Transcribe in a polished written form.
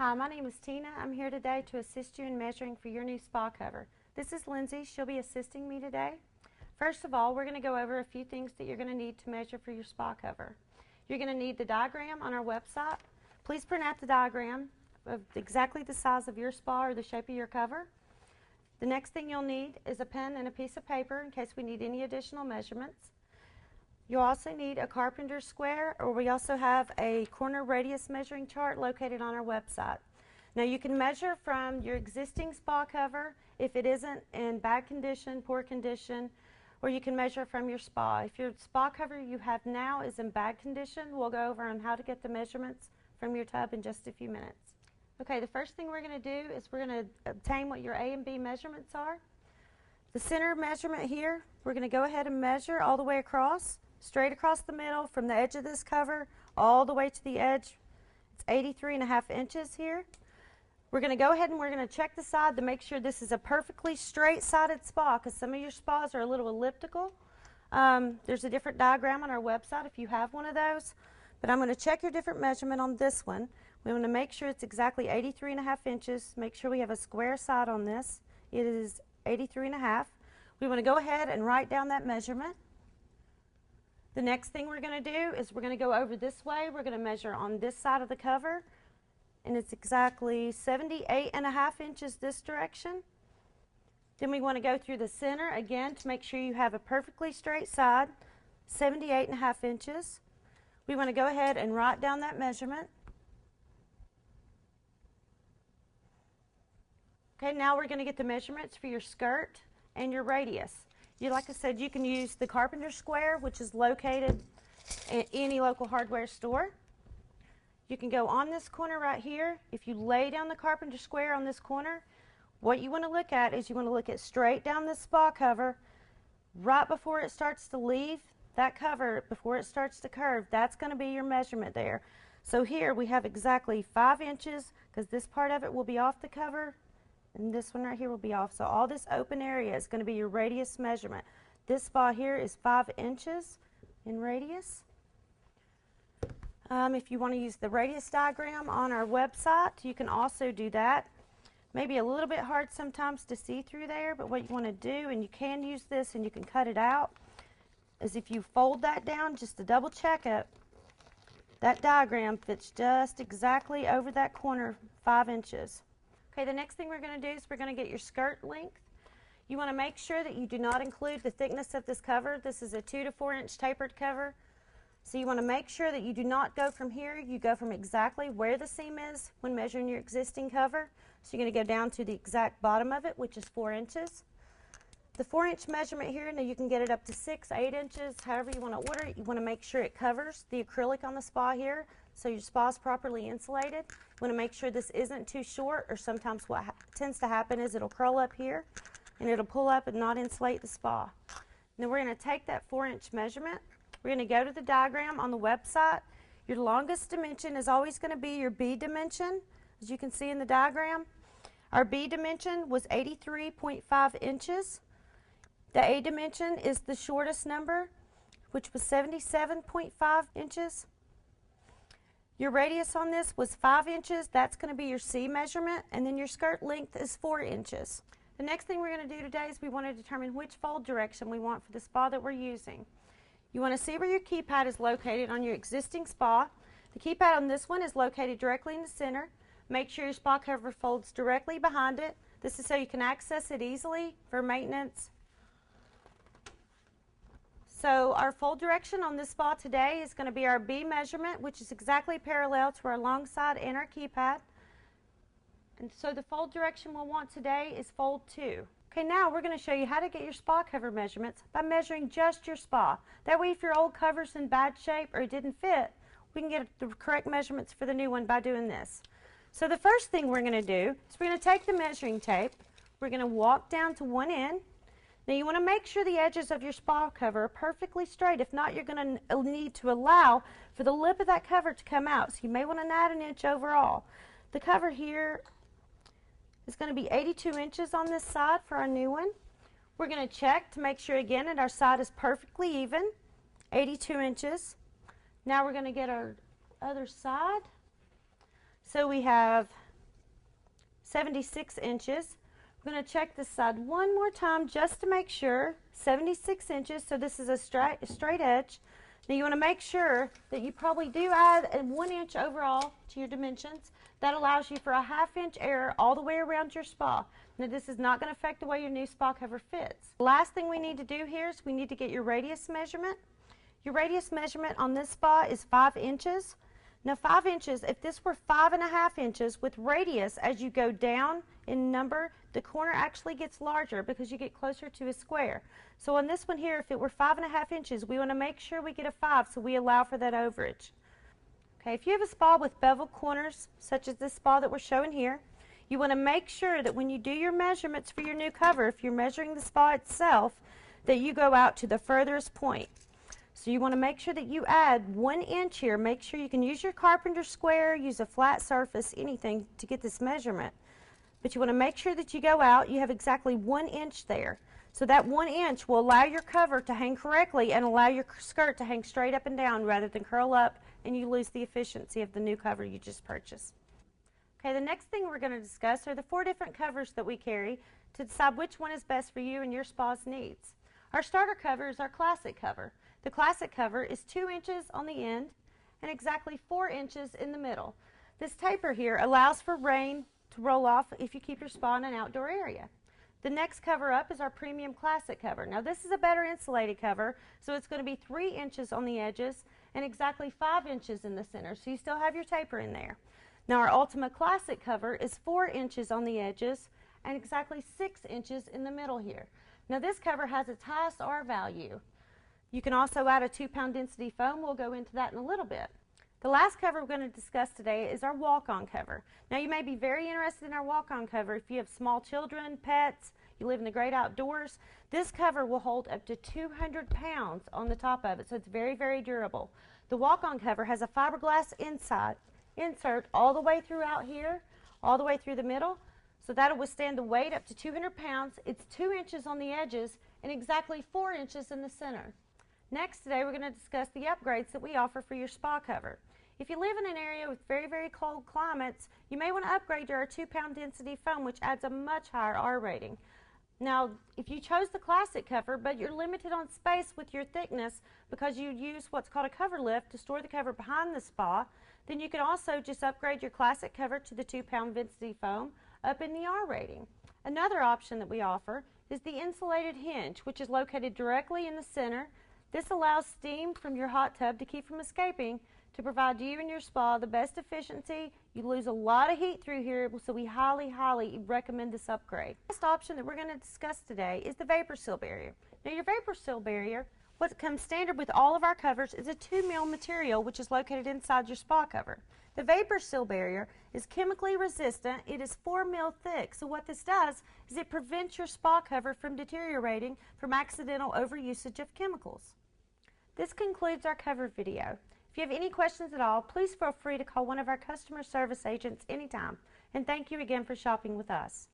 Hi, my name is Tina. I'm here today to assist you in measuring for your new spa cover. This is Lindsay. She'll be assisting me today. First of all, we're going to go over a few things that you're going to need to measure for your spa cover. You're going to need the diagram on our website. Please print out the diagram of exactly the size of your spa or the shape of your cover. The next thing you'll need is a pen and a piece of paper in case we need any additional measurements. You'll also need a Carpenter square, or we also have a corner radius measuring chart located on our website. Now you can measure from your existing spa cover if it isn't in bad condition, poor condition, or you can measure from your spa. If your spa cover you have now is in bad condition, we'll go over on how to get the measurements from your tub in just a few minutes. Okay, the first thing we're going to do is we're going to obtain what your A and B measurements are. The center measurement here, we're going to go ahead and measure all the way across, straight across the middle from the edge of this cover all the way to the edge. It's 83.5 inches here. We're going to go ahead and we're going to check the side to make sure this is a perfectly straight-sided spa, because some of your spas are a little elliptical. There's a different diagram on our website if you have one of those, but I'm going to check your different measurement on this one. We want to make sure it's exactly 83.5 inches. Make sure we have a square side on this. It is 83.5. We want to go ahead and write down that measurement. The next thing we're going to do is we're going to go over this way. We're going to measure on this side of the cover, and it's exactly 78.5 inches this direction. Then we want to go through the center again to make sure you have a perfectly straight side, 78.5 inches. We want to go ahead and write down that measurement. Okay, now we're going to get the measurements for your skirt and your radius. Like I said, you can use the Carpenter square, which is located at any local hardware store. You can go on this corner right here. If you lay down the Carpenter square on this corner, what you want to look at is you want to look at straight down this spa cover right before it starts to leave that cover, before it starts to curve. That's going to be your measurement there. So here we have exactly 5 inches, because this part of it will be off the cover and this one right here will be off. So all this open area is going to be your radius measurement. This spa here is 5 inches in radius. If you want to use the radius diagram on our website, you can also do that. Maybe a little bit hard sometimes to see through there, but what you want to do, and you can use this and you can cut it out, is if you fold that down just to double check it, that diagram fits just exactly over that corner, 5 inches. Okay, the next thing we're going to do is we're going to get your skirt length. You want to make sure that you do not include the thickness of this cover. This is a 2 to 4 inch tapered cover. So you want to make sure that you do not go from here. You go from exactly where the seam is when measuring your existing cover. So you're going to go down to the exact bottom of it, which is 4 inches. The 4 inch measurement here, now you can get it up to 6, 8 inches, however you want to order it. You want to make sure it covers the acrylic on the spa here, so your spa is properly insulated. You want to make sure this isn't too short, or sometimes what tends to happen is it'll curl up here and it'll pull up and not insulate the spa. Now we're going to take that 4 inch measurement. We're going to go to the diagram on the website. Your longest dimension is always going to be your B dimension, as you can see in the diagram. Our B dimension was 83.5 inches. The A dimension is the shortest number, which was 77.5 inches. Your radius on this was 5 inches. That's going to be your C measurement, and then your skirt length is 4 inches. The next thing we're going to do today is we want to determine which fold direction we want for the spa that we're using. You want to see where your keypad is located on your existing spa. The keypad on this one is located directly in the center. Make sure your spa cover folds directly behind it. This is so you can access it easily for maintenance. So our fold direction on this spa today is going to be our B measurement, which is exactly parallel to our long side and our keypad. And so the fold direction we'll want today is fold 2. Okay, now we're going to show you how to get your spa cover measurements by measuring just your spa. That way, if your old cover's in bad shape or it didn't fit, we can get the correct measurements for the new one by doing this. So the first thing we're going to do is we're going to take the measuring tape. We're going to walk down to one end. Now you want to make sure the edges of your spa cover are perfectly straight. If not, you're going to need to allow for the lip of that cover to come out. So you may want to add an inch overall. The cover here is going to be 82 inches on this side for our new one. We're going to check to make sure again that our side is perfectly even, 82 inches. Now we're going to get our other side. So we have 76 inches. I'm going to check this side one more time just to make sure. 76 inches, so this is a straight edge. Now you want to make sure that you probably do add a 1 inch overall to your dimensions. That allows you for a 1/2 inch error all the way around your spa. Now this is not going to affect the way your new spa cover fits. The last thing we need to do here is we need to get your radius measurement. Your radius measurement on this spa is 5 inches. Now 5 inches, if this were 5.5 inches with radius, as you go down in number, the corner actually gets larger because you get closer to a square. So on this one here, if it were 5.5 inches, we want to make sure we get a 5, so we allow for that overage. Okay, if you have a spa with bevel corners, such as this spa that we're showing here, you want to make sure that when you do your measurements for your new cover, if you're measuring the spa itself, that you go out to the furthest point. So you want to make sure that you add 1 inch here. Make sure you can use your Carpenter square, use a flat surface, anything to get this measurement. But you want to make sure that you go out, you have exactly 1 inch there. So that 1 inch will allow your cover to hang correctly and allow your skirt to hang straight up and down rather than curl up and you lose the efficiency of the new cover you just purchased. Okay, the next thing we're going to discuss are the 4 different covers that we carry to decide which one is best for you and your spa's needs. Our starter cover is our classic cover. The classic cover is 2 inches on the end and exactly 4 inches in the middle. This taper here allows for rain to roll off if you keep your spa in an outdoor area. The next cover up is our premium classic cover. Now this is a better insulated cover, so it's going to be 3 inches on the edges and exactly 5 inches in the center, so you still have your taper in there. Now our Ultimate Classic cover is 4 inches on the edges and exactly 6 inches in the middle here. Now this cover has its highest R value. You can also add a 2-pound density foam. We'll go into that in a little bit. The last cover we're going to discuss today is our walk-on cover. Now you may be very interested in our walk-on cover if you have small children, pets, you live in the great outdoors. This cover will hold up to 200 pounds on the top of it, so it's very, very durable. The walk-on cover has a fiberglass insert all the way throughout here, all the way through the middle, so that'll withstand the weight up to 200 pounds. It's 2 inches on the edges and exactly 4 inches in the center. Next, today we're going to discuss the upgrades that we offer for your spa cover. If you live in an area with very, very cold climates, you may want to upgrade to our 2-pound density foam, which adds a much higher R rating. Now, if you chose the classic cover, but you're limited on space with your thickness because you use what's called a cover lift to store the cover behind the spa, then you can also just upgrade your classic cover to the 2-pound density foam up in the R rating. Another option that we offer is the insulated hinge, which is located directly in the center. This allows steam from your hot tub to keep from escaping to provide you and your spa the best efficiency. You lose a lot of heat through here, so we highly, highly recommend this upgrade. The next option that we're going to discuss today is the vapor seal barrier. Now your vapor seal barrier, what comes standard with all of our covers, is a 2mm material which is located inside your spa cover. The vapor seal barrier is chemically resistant. It is 4mm thick, so what this does is it prevents your spa cover from deteriorating from accidental overusage of chemicals. This concludes our cover video. If you have any questions at all, please feel free to call one of our customer service agents anytime. And thank you again for shopping with us.